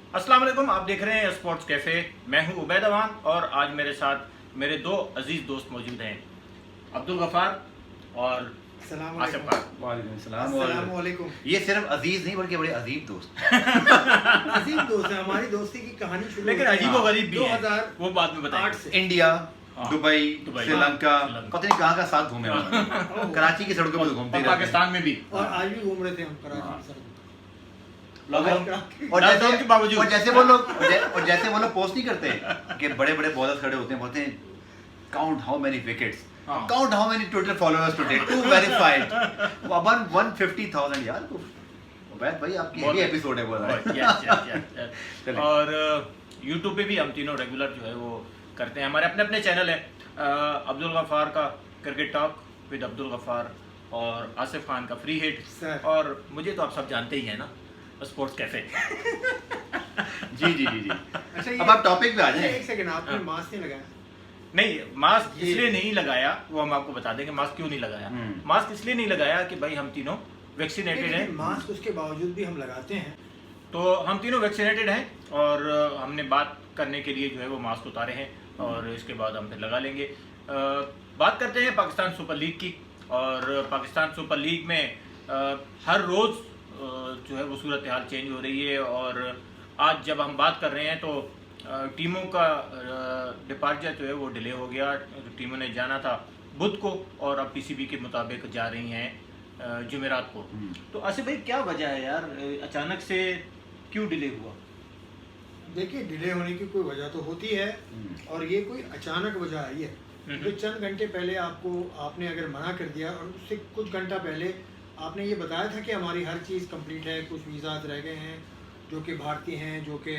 अस्सलाम वालेकुम, आप देख रहे हैं स्पोर्ट्स कैफे। मैं हूं उबैद अवान और आज मेरे साथ मेरे दो अजीज दोस्त मौजूद हैं, अब्दुल गफार और आसिफ खान। वालेकुम सलाम। अस्सलाम वालेकुम। ये सिर्फ अजीज नहीं बल्कि बड़े अजीब दोस्त। अजीब दोस्त है, हमारी दोस्ती की कहानी शुरू लेकिन होती है अजीब व गरीब भी हैं, 2008 वो बाद में बताएंगे। से। इंडिया, हाँ, दुबई, दुबई, श्रीलंका, श्रीलंका। पता नहीं कहाँ का साथ घूमे हम। कराची की सड़कों पर घूमते और रहते पाकिस्तान में भी और आज भी घूम रहे थे हम कराची की सड़कों लॉकडाउन पर। और लॉकडाउन के बावजूद। और जैसे वो लोग पोस्ट नहीं करते कि बड़े बड़े बॉलर्स खड़े होते हैं, बोलते हैं काउंट हाउ मेनी विकेट्स, हाँ। Count how many Twitter followers today, to verified. 150,000 यार। उबैद भाई आपकी बहुत ये एपिसोड है वो और चलिए। और यूट्यूब पे भी हम तीनों रेगुलर जो है वो करते हैं। हमारे अपने अपने चैनल है, अब्दुल गफार का cricket talk with Abdul Ghaffar और आसिफ खान का फ्री हिट, सर। और मुझे तो आप सब जानते ही हैं ना, स्पोर्ट्स कैफे। जी जी जी जी। अच्छा, अब आप टॉपिक पे आ जाएं। एक सेकंड, आपने हाँ। मास्क नहीं लगाया? नहीं, मास्क ये- इसलिए नहीं लगाया, वो हम आपको बता दें कि मास्क क्यों नहीं लगाया। मास्क इसलिए नहीं लगाया कि भाई हम तीनों वैक्सीनेटेड हैं। लेकिन मास्क उसके बावजूद भी हम लगाते हैं। तो हम तीनों वैक्सीनेटेड हैं और हमने बात करने के लिए जो है वो मास्क उतारे हैं और इसके बाद हम फिर लगा लेंगे। बात करते हैं पाकिस्तान सुपर लीग की। और पाकिस्तान सुपर लीग में हर रोज़ जो है वो सूरत हाल चेंज हो रही है। और आज जब हम बात कर रहे हैं तो टीमों का डिपार्चर जो है वो डिले हो गया। टीमों ने जाना था बुध को और अब पीसीबी के मुताबिक जा रही हैं जुमेरात को। तो आसिफ भाई, क्या वजह है यार, अचानक से क्यों डिले हुआ? देखिए, डिले होने की कोई वजह तो होती है और ये कोई अचानक वजह आई है। जो चंद घंटे पहले आपने अगर मना कर दिया और उससे कुछ घंटा पहले आपने ये बताया था कि हमारी हर चीज़ कंप्लीट है, कुछ वीज़ाज रह गए हैं जो कि भारतीय हैं, जो कि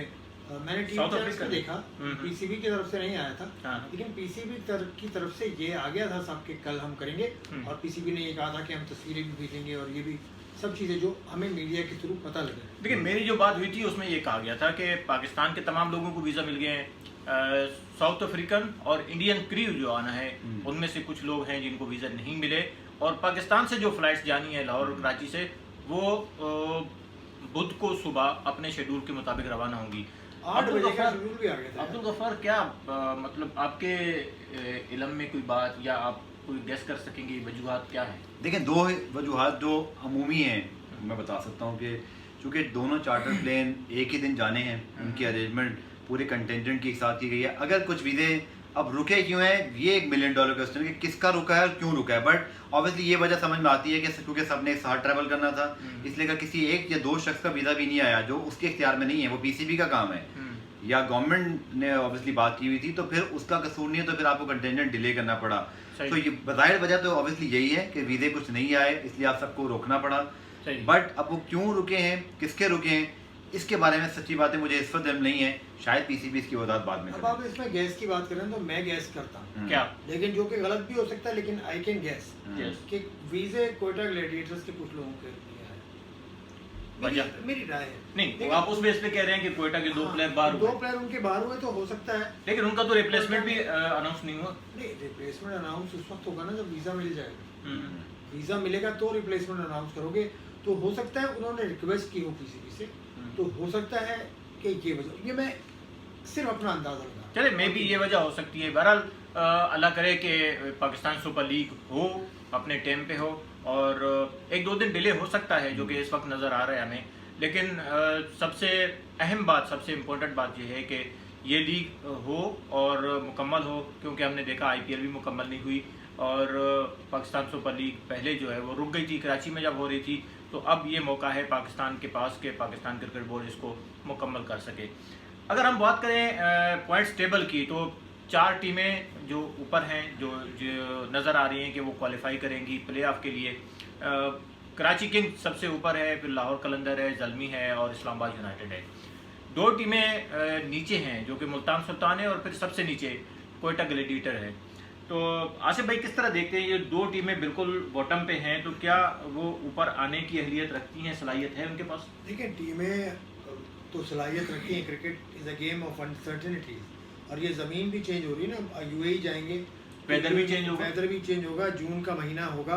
मैंने टीवी साउथ चैनल्स अफ्रीका में देखा, पीसीबी की तरफ से नहीं आया था। हाँ। लेकिन पीसीबी की तरफ से ये आ गया था साहब कि कल हम करेंगे। और पीसीबी ने ये कहा था कि हम तस्वीरें भी भेजेंगे और ये भी सब चीज़ें जो हमें मीडिया के थ्रू पता लगे। लेकिन मेरी जो बात हुई थी उसमें ये कहा गया था कि पाकिस्तान के तमाम लोगों को वीज़ा मिल गए हैं। साउथ अफ्रीकन और इंडियन क्रू जो आना है उनमें से कुछ लोग हैं जिनको वीज़ा नहीं मिले। और पाकिस्तान से जो फ्लाइट्स जानी है लाहौर और कराची से, वो बुध को सुबह अपने शेड्यूल के मुताबिक रवाना होंगी। 8 बजे का शेड्यूल भी आ गया था। अब्दुल गफार, क्या मतलब आपके इल्म में कोई बात या आप कोई गेस कर सकेंगे वजूहात क्या है? देखिए, दो वजूहात जो अमूमी हैं मैं बता सकता हूँ कि चूँकि दोनों चार्टर प्लेन एक ही दिन जाने हैं, उनकी अरेंजमेंट पूरे कंटेंजेंट के साथ की गई है। अगर कुछ वीज़े अब रुके क्यों हैं, ये $1 मिलियन क्वेश्चन है कि किसका रुका है और क्यों रुका है। बट ऑब्वियसली ये वजह समझ में आती है कि क्योंकि सबने एक साथ ट्रैवल करना था, इसलिए अगर किसी एक या दो शख्स का वीज़ा भी नहीं आया जो उसके इख्तियार में नहीं है, वो पीसीबी का काम है या गवर्नमेंट ने ऑब्वियसली बात की हुई थी, तो फिर उसका कसूर नहीं है, तो फिर आपको कंटेंजेंट डिले करना पड़ा। तो ये बज़ाहिर वजह तो ऑब्वियसली यही है कि वीज़े कुछ नहीं आए, इसलिए आप सबको रोकना पड़ा। बट अब वो क्यों रुके हैं, किसके रुके हैं, इसके बारे में सच्ची बातें मुझे इस वक्त इल्म नहीं है। शायद पीसीबी इसकी वजह बाद में अब करें। आप इसमें गैस की बात करें तो मैं गैस करता हूँ, क्या? लेकिन जो कि गलत भी हो सकता है, लेकिन आई कैन गैस Yes. कि वीजे कोयटा ग्लैडिएटर्स के कुछ लोगों के लिए है। वजह? मेरी राय है। नहीं, लेकिन- आप उस बेस पे कह रहे हैं कि कोयटा के दो हाँ, प्लेयर बाहर दो हुए, प्लेयर उनके बाहर हुए तो हो सकता है। लेकिन उनका तो रिप्लेसमेंट भी अनाउंस नहीं हुआ। नहीं, रिप्लेसमेंट अनाउंस उस वक्त होगा ना जब वीजा मिल जाएगा। वीजा मिलेगा तो रिप्लेसमेंट अनाउंस करोगे। तो हो सकता है उन्होंने रिक्वेस्ट की हो पीसीबी से, तो हो सकता है कि ये वजह, ये मैं सिर्फ अपना अंदाजा लगा। चले, मे भी ये वजह हो सकती है। बहरहाल अल्लाह करे कि पाकिस्तान सुपर लीग हो, अपने टाइम पे हो, और एक दो दिन डिले हो सकता है जो कि इस वक्त नज़र आ रहा है हमें। लेकिन सबसे अहम बात, सबसे इम्पोर्टेंट बात यह है कि ये लीग हो और मुकम्मल हो, क्योंकि हमने देखा आईपीएल भी मुकम्मल नहीं हुई और पाकिस्तान सुपर लीग पहले जो है वो रुक गई थी कराची में जब हो रही थी। तो अब ये मौका है पाकिस्तान के पास कि पाकिस्तान क्रिकेट बोर्ड इसको मुकम्मल कर सके। अगर हम बात करें पॉइंट्स टेबल की, तो 4 टीमें जो ऊपर हैं जो नज़र आ रही हैं कि वो क्वालिफाई करेंगी प्लेऑफ के लिए। कराची किंग्स सबसे ऊपर है, फिर लाहौर कलंदर है, ज़ल्मी है और इस्लामाबाद यूनाइटेड है। 2 टीमें नीचे हैं जो कि मुल्तान सुल्तान है और फिर सबसे नीचे कोयटा ग्लैडिएटर है। तो आसिफ भाई, किस तरह देखते हैं ये 2 टीमें बिल्कुल बॉटम पे हैं, तो क्या वो ऊपर आने की अहलियत रखती हैं, सलाहियत है उनके पास? देखिए, टीमें तो सलाहियत रखती हैं। Cricket is a game of uncertainties और ये ज़मीन भी चेंज हो रही है ना, यूएई जाएंगे, वेदर भी चेंज होगा, वेदर भी चेंज होगा, जून का महीना होगा।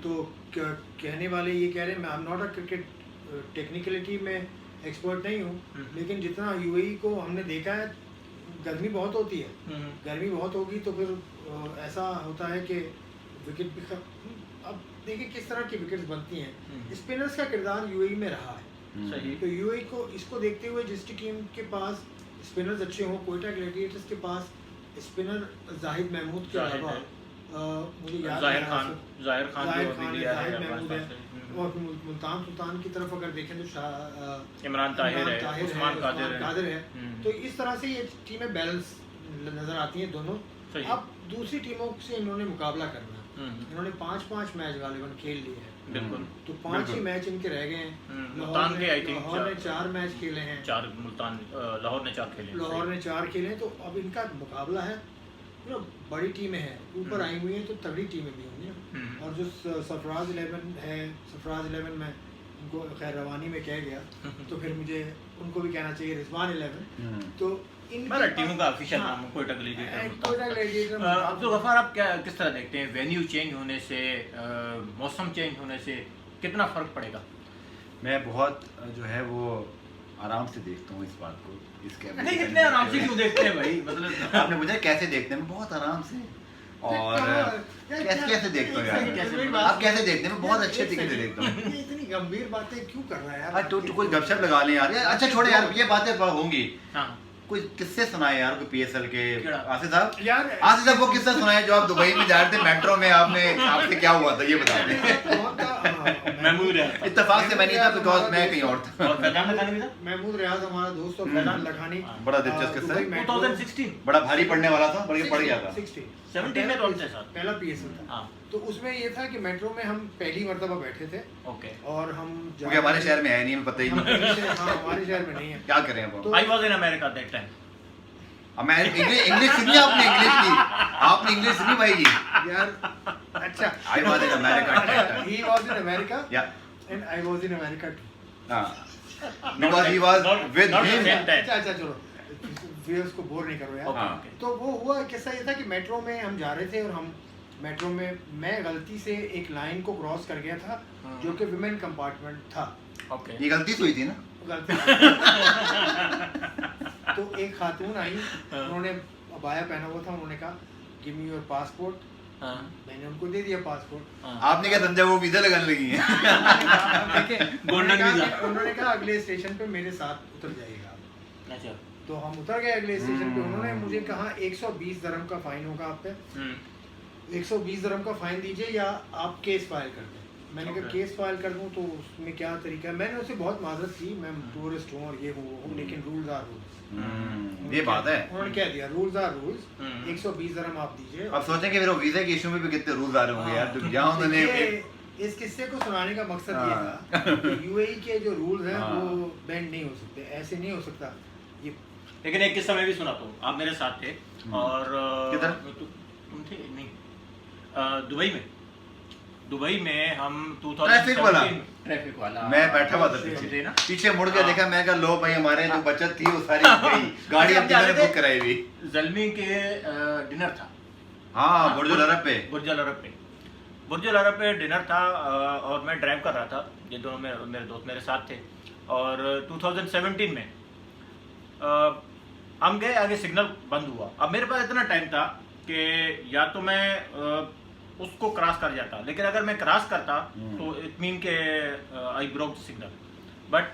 तो कहने वाले ये कह रहे हैं, मैं I am not a cricket technicality में एक्सपर्ट नहीं हूँ, लेकिन जितना यूएई को हमने देखा है, गर्मी बहुत होती है, गर्मी बहुत होगी तो फिर ऐसा होता है कि विकेट भी अब देखिए किस तरह की विकेट्स बनती हैं। स्पिनर्स का किरदार यूएई में रहा है, सही। तो यूएई को इसको देखते हुए जिस टीम के पास स्पिनर्स अच्छे हों, कोयटा ग्लैडिएटर्स के पास स्पिनर जाहिद महमूद के अलावा मुझे याद जाहिर नहीं खान है, जाहिर खान जाहिर जो अभी खान है, लिया जाहिद है महमूद है, अफगानिस्तान और मुल्तान सुल्तान की तरफ अगर देखें तो इमरान ताहिर है, उस्मान कादिर है। तो इस तरह से ये टीमें बैलेंस नजर आती हैं दोनों। सही। अब दूसरी टीमों से इन्होंने मुकाबला करना, इन्होंने 5-5 मैच गालिबन खेल लिए हैं, बिल्कुल। तो 5 ही मैच इनके रह गए हैं। मुल्तान के आई थिंक लाहौर ने 4 मैच खेले हैं, 4 मुल्तान लाहौर ने 4 खेले हैं। लाहौर ने 4 खेले हैं, तो अब इनका मुकाबला है। बड़ी टीमें हैं, ऊपर आई हुई हैं तो तगड़ी टीमें भी होंगी ना। और जो सरफराज 11 है, सरफराज 11 में उनको खैर रवानी में कह गया तो फिर मुझे उनको भी कहना चाहिए रिजवान 11। तो मेरा टीमों का ऑफिशियल नाम है कोयटा ग्लैडिएटर। कोयटा ग्लैडिएटर। अब्दुल गफ्फार, आप क्या किस तरह देखते हैं वेन्यू चेंज होने से, मौसम चेंज होने से कितना फ़र्क पड़ेगा? मैं बहुत जो है वो आराम से देखता हूँ इस बात को, इसके नहीं, इतने आराम से क्यों देखते हैं भाई? मतलब आपने मुझे कैसे देखते हैं? मैं बहुत आराम से और कैसे देखते हो यार? आप कैसे देखते हैं? मैं बहुत अच्छे तरीके से देखता हूँ। ये इतनी गंभीर बातें क्यों कर रहा है यार? तो कोई गपशप लगा लें यार। अच्छा छोड़े यार, ये बातें होंगी। हाँ, कोई किस्से सुनाए यार, कोई पीएसएल के केड़ा? आसिफ साहब यार आसिफ साहब वो किस्सा सुनाए जो आप दुबई में जा रहे थे मेट्रो में, आपसे क्या हुआ था ये बता दें। महमूद है। इत्तेफाक से मैं नहीं था बिकॉज मैं कहीं और था। और फैजान लखानी भी था? महमूद रियाज हमारा दोस्त और फैजान लखानी बड़ा दिलचस्प किस्सा है। दुबई मेट्रो 2016 बड़ा भारी पड़ने वाला था, बल्कि पड़ गया था। 17 में तो हमसे साथ। पहला पीएसएल था। हाँ, तो उसमें ये था कि मेट्रो में हम पहली मर्तबा बैठे थे ओके। और हम क्योंकि हमारे शहर में है नहीं, हमें पता ही नहीं। हाँ, हमारे शहर में नहीं है। क्या करें अब? I was in America that time. English सुनी आपने? इंग्लिश की आपने इंग्लिश सुनी भाई की? यार अच्छा, I was in America. he was in America या and I was in America too। हाँ, because he was with him. अच्छा चलो, व्यूअर्स को बोर नहीं करो यार। हाँ। तो वो हुआ किस्सा ये था कि मेट्रो में हम जा रहे थे और हम मेट्रो में मैं गलती से एक लाइन को क्रॉस कर गया था जो कि विमेन कंपार्टमेंट था। ओके। ये गलती से हुई थी ना? गलती तो एक खातून आई, उन्होंने अबाया पहना हुआ था, उन्होंने कहा गिव मी योर पासपोर्ट। हाँ, मैंने उनको दे दिया पासपोर्ट। हाँ। आपने क्या समझा वो वीजा लगाने लगी है? Golden visa. उन्होंने कहा अगले स्टेशन पे मेरे साथ उतर जाइएगा। अच्छा। तो हम उतर गए अगले स्टेशन पे। उन्होंने मुझे कहा 120 दरम का फाइन होगा आप पे, 120 दरम का फाइन दीजिए या आप केस फाइल कर दें। मैंने कहा केस फाइल कर दूं तो उसमें क्या तरीका है? मैंने उससे बहुत माजरत की, मैं टूरिस्ट हूँ और ये हूँ, लेकिन रूल्स आर रूल्स। ये बात है। उन्होंने क्या दिया, रूल्स आर रूल्स, 120 दरम आप दीजिए। अब सोचें कि मेरे वीजा के इशू में भी कितने रूल्स आ रहे होंगे यार, तो यहाँ उन्होंने इस किस्से को सुनाने का मकसद ये था कि यूएई के जो रूल्स हैं वो बेंड नहीं हो सकते, ऐसे नहीं हो सकता ये। लेकिन एक किस्सा मैं भी सुनाता हूँ। आप मेरे साथ थे और किधर? तुम थे नहीं, दुबई में हम 2017 ट्रैफिक वाला मैं बैठा हुआ था थे पीछे ना। पीछे मुड़ के देखा, मैं कहा लो भाई हमारे जो बचत थी वो सारी गई, गाड़ी अब मैंने बुक कराई हुई। जल्मी के डिनर था। हाँ, बुर्ज अल अरब पे। बुर्ज अल अरब पे डिनर था और मैं ड्राइव कर रहा था। ये दोनों मेरे दोस्त मेरे साथ थे और 2017 में हम गए, आगे सिग्नल बंद हुआ। अब मेरे पास इतना टाइम था कि या तो मैं उसको क्रॉस कर जाता, लेकिन अगर मैं क्रॉस करता तो इट मीन के आई ब्रोक सिग्नल। बट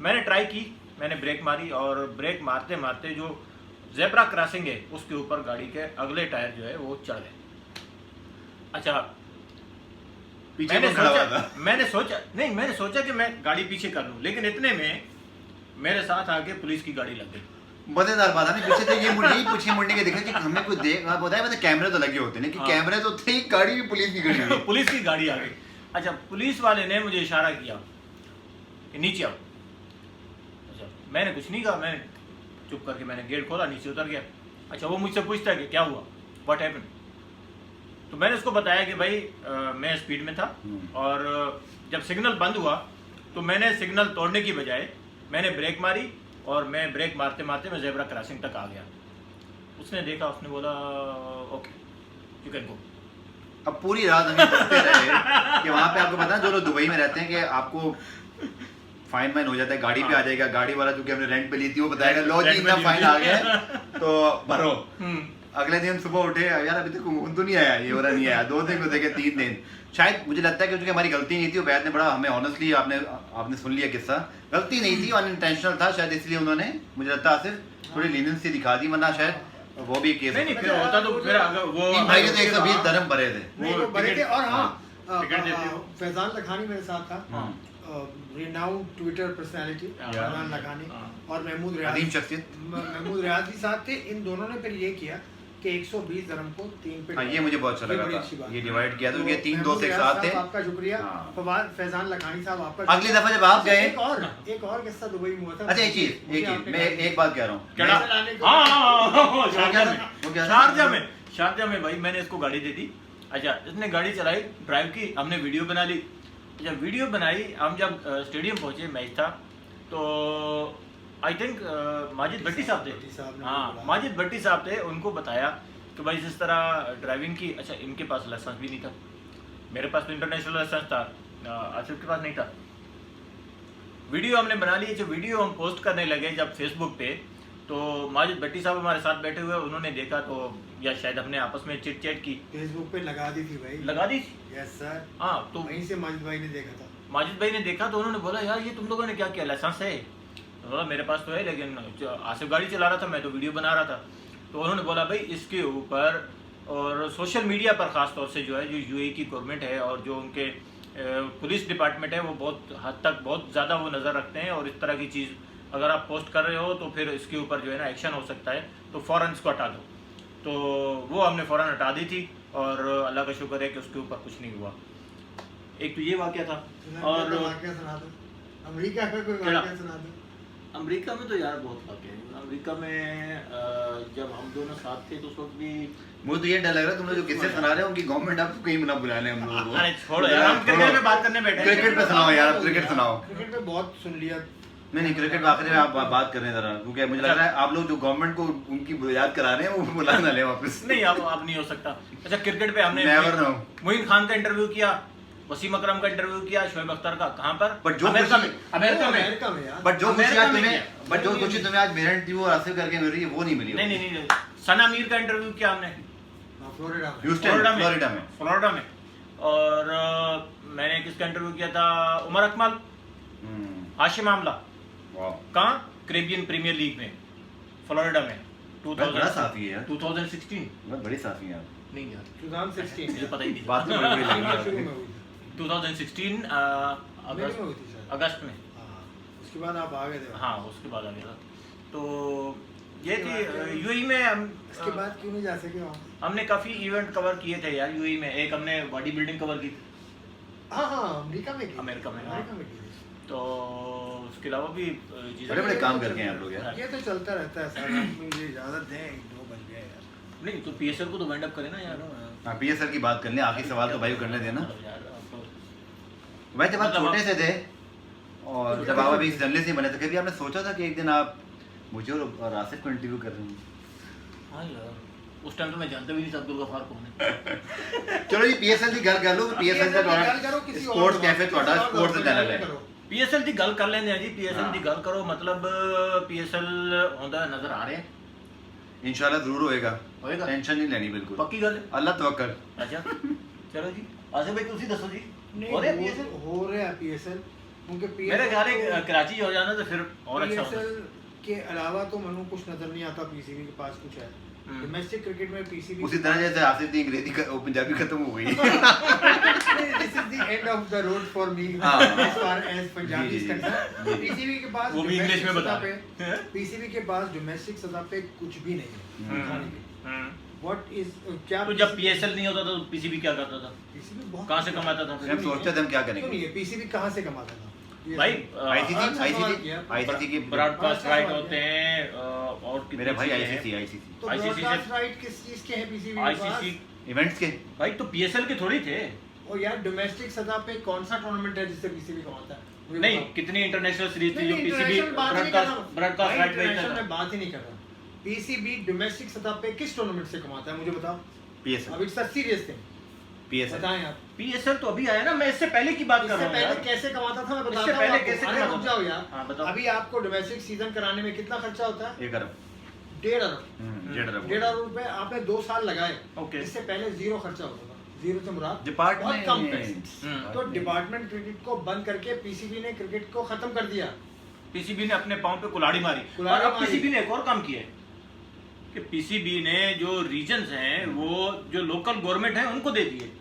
मैंने ट्राई की, मैंने ब्रेक मारी और ब्रेक मारते मारते जो जेब्रा क्रॉसिंग है उसके ऊपर गाड़ी के अगले टायर जो है वो चढ़ गए। अच्छा, पीछे कौन खड़ा हुआ था? मैंने सोचा कि मैं गाड़ी पीछे कर लूं, लेकिन इतने में मेरे साथ आके पुलिस की गाड़ी लग गई। मजेदार बात है ना, पीछे से ये पीछे मुड़ने के देखा कि हमें कोई देख, आप बताया मतलब कैमरे तो लगे होते हैं, लेकिन कैमरे तो थे, गाड़ी भी पुलिस की खड़ी हुई। पुलिस की गाड़ी आ गई। अच्छा, पुलिस वाले ने मुझे इशारा किया कि नीचे आओ। अच्छा, मैंने कुछ नहीं कहा, मैंने चुप करके मैंने गेट खोला, नीचे उतर गया। अच्छा, वो मुझसे पूछता है कि क्या हुआ, व्हाट हैपेंड। तो मैंने उसको बताया कि भाई मैं स्पीड में था और जब सिग्नल बंद हुआ तो मैंने सिग्नल तोड़ने की बजाय मैंने ब्रेक मारी और मैं ब्रेक मारते मारते मैं जेब्रा क्रॉसिंग तक आ गया। उसने देखा, उसने बोला ओके यू कैन गो। अब पूरी रात हमें पूछते रहे कि वहाँ पे आपको पता है जो लोग दुबई में रहते हैं कि आपको फाइन वाइन हो जाता है, गाड़ी पे आ जाएगा, गाड़ी वाला जो कि हमने रेंट पे ली थी वो बताएगा लो जी इतना फाइन आ गया है, तो भरो। अगले दिन सुबह उठे यार अभी तक फोन तो नहीं आया, ये वाला नहीं आया, 2 दिन गुजर गए, 3 दिन। शायद मुझे लगता है कि क्योंकि हमारी गलती नहीं थी, वैद ने बड़ा हमें ऑनेस्टली आपने सुन लिया किस्सा, गलती नहीं थी, अनइंटेंशनल था शायद, इसलिए उन्होंने मुझे लगता है सिर्फ थोड़ी लीनियंसी दिखा दी, वरना शायद वो भी केस नहीं फिर होता तो फिर अगर वो भाई तो 120 धर्म भरे थे वो बड़े थे। और हाँ टिकट देते हो। फैजान लखानी मेरे साथ था, renowned Twitter personality Faizan Lakhani, और महमूद अजीम शख्सियत महमूद रियाज भी साथ थे। इन दोनों ने फिर ये किया कि 120 धर्म को 3 पे, हाँ ये मुझे बहुत अच्छा लगा था, ये डिवाइड किया तो ये 3 दोस्त एक साथ थे। आपका शुक्रिया। फैजान लखानी साहब आपका। अगली दफा जब आप गए एक और किस्सा दुबई में हुआ था। अच्छा एक चीज मैं एक बात कह रहा हूँ, शारजा में भाई मैंने इसको गाड़ी दे दी। अच्छा इसने गाड़ी चलाई, ड्राइव की, हमने वीडियो बना ली। जब वीडियो बनाई, हम जब स्टेडियम पहुंचे, मैच था, तो आई थिंक माजिद भट्टी साहब थे, हाँ माजिद भट्टी साहब थे, उनको बताया कि भाई जिस तरह ड्राइविंग की। अच्छा इनके पास लाइसेंस भी नहीं था, मेरे पास तो इंटरनेशनल लाइसेंस था, आसिफ के पास नहीं था। वीडियो हमने बना ली। जब वीडियो हम पोस्ट करने लगे जब फेसबुक पे, तो माजिद भट्टी साहब हमारे साथ बैठे हुए, उन्होंने देखा तो, या शायद हमने आपस में चिट चैट की, फेसबुक पे लगा दी थी भाई, लगा दी। Yes sir. हाँ तो वहीं से माजिद भाई ने देखा था। माजिद भाई ने देखा तो उन्होंने बोला यार ये तुम लोगों ने क्या किया, लाइसेंस है? तो बोला मेरे पास तो है, लेकिन आसिफ गाड़ी चला रहा था, मैं तो वीडियो बना रहा था। तो उन्होंने बोला भाई इसके ऊपर और सोशल मीडिया पर ख़ास तौर से जो है, जो यूएई की गवर्नमेंट है और जो उनके पुलिस डिपार्टमेंट है, वो बहुत हद तक बहुत ज़्यादा वो नज़र रखते हैं, और इस तरह की चीज़ अगर आप पोस्ट कर रहे हो तो फिर इसके ऊपर जो है ना एक्शन हो सकता है, तो फ़ौरन इसको हटा दो। तो वो हमने फ़ौरन हटा दी थी, और अल्लाह का शुक्र है कि उसके ऊपर कुछ नहीं हुआ। एक तो ये वाक़या था, और वाक़या सुना दो, अमेरिका का कोई वाक़या सुना दो। अमेरिका में तो यार बहुत वाक़या है। अमेरिका में जब हम दोनों साथ थे तो उस वक्त भी मुझे तो ये डर लग रहा है तुम लोग जो किस्से सुना रहे हो उनकी गवर्नमेंट आपको कहीं ना बुला ले हम लोगों को। अरे छोड़ो यार, हम क्रिकेट पे बात करने बैठे हैं। क्रिकेट पे सुनाओ यार, क्रिकेट सुनाओ। क्रिकेट पे बहुत सुन लिया। नहीं क्रिकेट आखिरी में आप बात कर रहे हैं जरा, क्योंकि मुझे लग रहा है आप लोग जो गवर्नमेंट को उनकी याद करा रहे हैं वो बुला ना ले वापस। नहीं अब नहीं हो सकता। अच्छा क्रिकेट पे हमने नेवर नो, मोइन खान का इंटरव्यू किया, वसीम अकरम का इंटरव्यू किया, शोएब अख्तर का। कहाँ पर? बट जो अमेरिका में यार। बट जो खुशी तुम्हें आज मेरठ थी वो हासिल करके मिल रही है, वो नहीं मिली। नहीं सना मीर का इंटरव्यू किया हमने फ्लोरिडा में। और मैंने किसका इंटरव्यू किया था? उमर अकमल, हाशिम आमला। कहाँ? कैरेबियन प्रीमियर लीग में, फ्लोरिडा में। 2016 बड़ी साफी है नहीं यार 2016 मुझे पता ही नहीं। बात तो बड़ी लगी 2016 अगस्त में। उसके बाद आप आ गए थे। हाँ उसके बाद आ गया था। तो ये थी यूएई में हम। इसके बाद क्यों नहीं जा सके वहाँ? हमने काफ़ी इवेंट कवर किए थे यार यूएई में। एक हमने बॉडी बिल्डिंग कवर की थी। हाँ अमेरिका में की। तो उसके अलावा भी बड़े काम करके हैं आप लोग यार। ये तो चलता रहता है सर, मुझे इजाज़त दें, दो बन गए यार। नहीं तो पीएसएल को तो वाइंड अप करें ना यार। हाँ पीएसएल की बात कर लें, आखिरी सवाल तो भाई करने देना। वैसे बात छोटे से थे, और जब आप अभी जर्नलिस्ट नहीं बने थे, कभी आपने सोचा था कि एक दिन आप मुझे और आसिफ को इंटरव्यू कर रहे हैं? हाँ यार उस टाइम तो मैं जानता भी नहीं था अब्दुल गफ्फार कौन है। चलो जी पीएसएल की गल कर लो। पीएसएल का स्पोर्ट्स कैफे ਤੁਹਾਡਾ स्पोर्ट्स ਦਾ चैनल है। पीएसएल की गल कर लेंगे जी। पीएसएल की गल करो, मतलब पीएसएल होंदा नजर आ रहा है। इंशाल्लाह जरूर होएगा, टेंशन नहीं लेनी, बिल्कुल पक्की गल है। अल्लाह तवक्कल। अच्छा चलो जी आसिफ भाई तुसी दसो जी। हो रहा है पीएसएल क्योंकि मेरे ख्याल है कराची हो जाना तो फिर और अच्छा होगा। पीएसएल के अलावा तो मनु कुछ नजर नहीं आता पीसीबी के पास कुछ है। डोमेस्टिक क्रिकेट में पीसीबी उसी तरह जैसे आसिफ की अंग्रेजी पंजाबी खत्म हो गई। This is the end of the road for me as far as Punjabi is concern. PCB के पास वो भी इंग्लिश में बता पीसीबी के पास डोमेस्टिक सतह पे कुछ भी नहीं है। व्हाट इज क्या तो जब पीएसएल नहीं होता तो पीसीबी क्या करता था? पीसीबी कहाँ से कमाता था? हम सोचते थे हम क्या करेंगे। क्यों नहीं है पीसीबी कहाँ से कमाता था भाई? आईसीसी की ब्रॉडकास्ट राइट होते हैं और मेरे भाई आईसीसी तो ब्रॉडकास्ट राइट किस चीज के है पीसीबी? आईसीसी इवेंट्स के भाई तो पीएसएल के थोड़ी थे। और यार डोमेस्टिक सतह पे कौन सा टूर्नामेंट है जिससे पीसीबी कमाता है? नहीं कितनी इंटरनेशनल सीरीज थी जो पीसीबी ब्रॉडकास्ट राइट बेचता था। मैं बात ही नहीं कर रहा। पीसीबी डोमेस्टिक सतह पे किस टूर्नामेंट से कमाता है मुझे बताओ। पीएसएल। अब it's a serious thing. PSL बताएं आप। PSL तो अभी आया ना, मैं इससे पहले की बात कर रहा इससे हूँ पहले यार। कैसे कमाता था मैं इससे बताता हूँ पहले आपको। कैसे अरे कमाता रुक था? जाओ यार। हाँ, बताओ। अभी आपको डोमेस्टिक सीजन कराने में कितना खर्चा होता है? 1 अरब 1.5 अरब। 1.5 अरब 1.5 अरब रुपए आपने 2 साल लगाए। ओके। इससे पहले जीरो खर्चा होता था। जीरो से मुराद डिपार्टमेंट बहुत कम पैसे। तो डिपार्टमेंट क्रिकेट को बंद करके पीसीबी ने क्रिकेट को खत्म कर दिया। पीसीबी ने अपने पांव पे कुल्हाड़ी मारी। कुल्हाड़ी और अब मारी। पीसीबी ने एक और काम किया है कि पीसीबी ने जो रीजन्स हैं वो जो लोकल गवर्नमेंट है उनको दे दिए।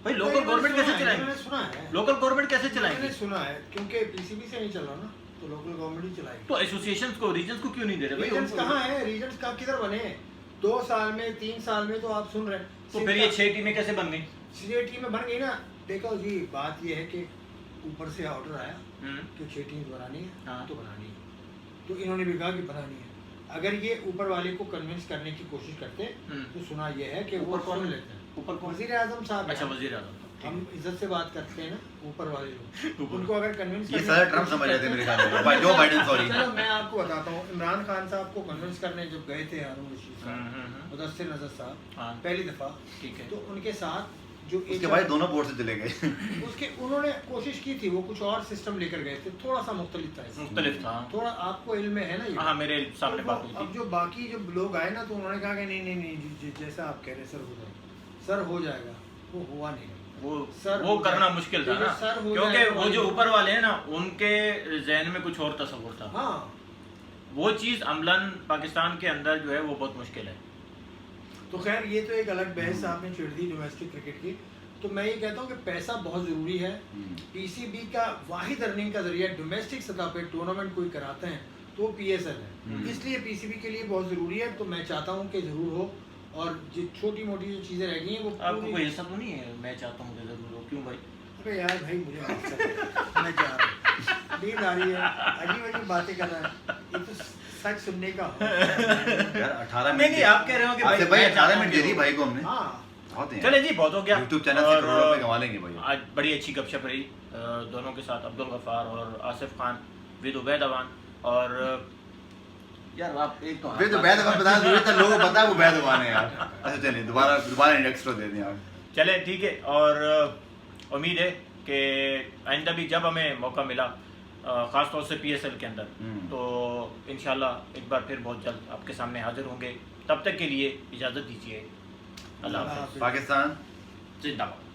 भाई लोकल गवर्नमेंट कैसे मैंने चलाएंगे? सुना है। लोकल गवर्नमेंट कैसे मैंने चलाएंगे? सुना है क्योंकि पीसीबी से नहीं चल रहा ना, तो लोकल गवर्नमेंट ही चलाएगी। तो एसोसिएशंस को, रीजन्स को क्यों नहीं दे रहे भाई? रीजन्स उनको- कहाँ है? रीजन्स का किधर बने? 2 साल में 3 साल में तो आप सुन रहे हैं। तो फिर ये 6 टीमें कैसे बन गई? सीएटी में बन गई ना। देखो जी बात ये है कि ऊपर से ऑर्डर आया कि 6 टीम बनानी है हाँ। तो बनानी है, तो इन्होंने भी कहा कि बनानी है। अगर ये ऊपर वाले को कन्विंस करने की कोशिश करते तो सुना ये है कि वो ऊपर कौन सुन है? लेते हैं। ऊपर कौन? वजीर आजम साहब। अच्छा, वजीर आजम। हम इज्जत से बात करते हैं ना, ऊपर वाले लोग उनको अगर कन्विंस ये सारा ट्रम्प समझ रहे थे मेरे ख्याल में, जो बाइडेन सॉरी। चलो मैं आपको बताता हूँ, इमरान खान साहब को कन्विंस करने जब गए थे हारून रशीद साहब, मुदस्सिर नजर साहब हाँ। पहली दफा, ठीक है। तो उनके साथ जो उसके बाद दोनों बोर्ड से चले गए। उसके उन्होंने कोशिश की थी, वो कुछ और सिस्टम लेकर गए थे, थोड़ा सा मुख्तलिफ था इससे। मुख्तलिफ था। थोड़ा आपको इल्म है ना ये? हाँ, मेरे सामने तो बात हुई अब थी। जो बाकी जो लोग आए ना, तो उन्होंने कहा कि नहीं नहीं नहीं जैसा आप कह रहे हैं सर हो जाएगा। सर हो जाएगा, वो हुआ नहीं। सर वो हो करना जाएगा। मुश्किल था तो ना, जो सर हो क्योंकि जाएगा वो जो वाली- ऊपर वाले हैं ना, उनके जहन में कुछ और तस्वुर था। हाँ, वो चीज अमलन पाकिस्तान के अंदर जो है वो बहुत मुश्किल है। तो खैर ये तो एक अलग बहस आपने छेड़ दी डोमेस्टिक क्रिकेट की। तो मैं ये कहता हूँ कि पैसा बहुत ज़रूरी है। पीसीबी का वाहिद अर्निंग का जरिया डोमेस्टिक सतह पे टूर्नामेंट कोई कराते हैं तो वो PSL है, इसलिए पीसीबी के लिए बहुत ज़रूरी है। तो मैं चाहता हूँ कि ज़रूर हो, और जो छोटी मोटी जो चीज़ें रह गई हैं वो आपको पूरी- कोई ऐसा तो नहीं है मैं चाहता हूँ कि जरूर हो? क्यों भाई? अरे यार भाई मुझे माफ कर, मैं जा रहा हूँ, नींद आ रही है, अजीब अजीब बातें कर रहा है। ये तो सच सुनने का हो। यार 18 नहीं, नहीं, आप कह रहे हो कि आपसे भाई भाई मैं 18 चाहता मिनट हूँ दे दी भाई को हमने। हाँ, बहुत हैं। चले जी, बहुत हो गया। YouTube चैनल से और, करोड़ों रुपए कमा लेंगे भाई। आज बड़ी अच्छी गपशप रही दोनों के साथ, अब्दुल गफ्फार और आसिफ खान विद उबैद अवान। और यार आप एक तो फिर तो बैद अवान बता दो, तो लोगों को पता है वो बैद अवान है यार। अच्छा चलिए दोबारा इंडेक्स दे दें आप। चले ठीक है। और उम्मीद है कि आइंदा भी जब हमें मौका मिला, ख़ास तौर से PSL के अंदर, तो इंशाल्लाह एक बार फिर बहुत जल्द आपके सामने हाजिर होंगे। तब तक के लिए इजाज़त दीजिए। अल्लाह हाफ़िज़। पाकिस्तान जिंदाबाद।